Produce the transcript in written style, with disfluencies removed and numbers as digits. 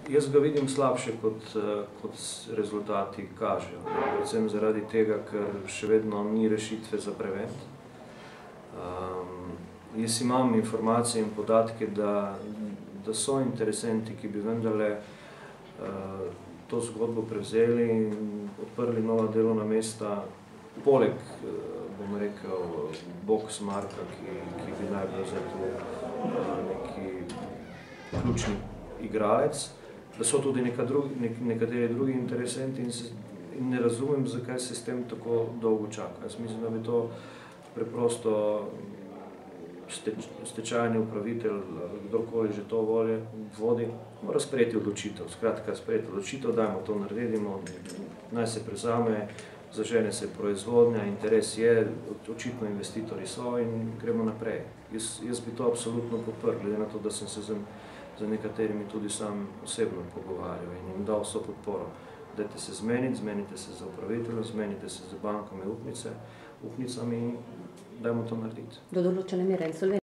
Jaz ga vidim slabše, kot rezultati kažejo. Predvsem zaradi tega, ker še vedno ni rešitve za prevent. Jaz imam informacije in podatke, da so interesenti, ki bi vendarle to zgodbo prevzeli in odprli nova delovna mesta, poleg, bom rekel, Boxmarka, ki bi naj bil zdaj tu neki ključni igralec, da so tudi nekateri drugi interesenti in ne razumem, zakaj se s tem tako dolgo čaka. Jaz mislim, da bi to preprosto stečajni upravitelj, kdorkoli že to vodi, mora sprejeti odločitev. Skratka, sprejeti odločitev, dajmo to naredimo, naj se prevzame, zažene se proizvodnja, interes je, očitno investitorji so in gremo naprej. Jaz bi to absolutno podprl, glede na to, da sem se z nekaterimi tudi sam osebno pogovarjal in jim dal vso podporo. Dajte se zmenite se z upraviteljem, zmenite se z bankami, upnicami in dajmo to narediti. Do določene mere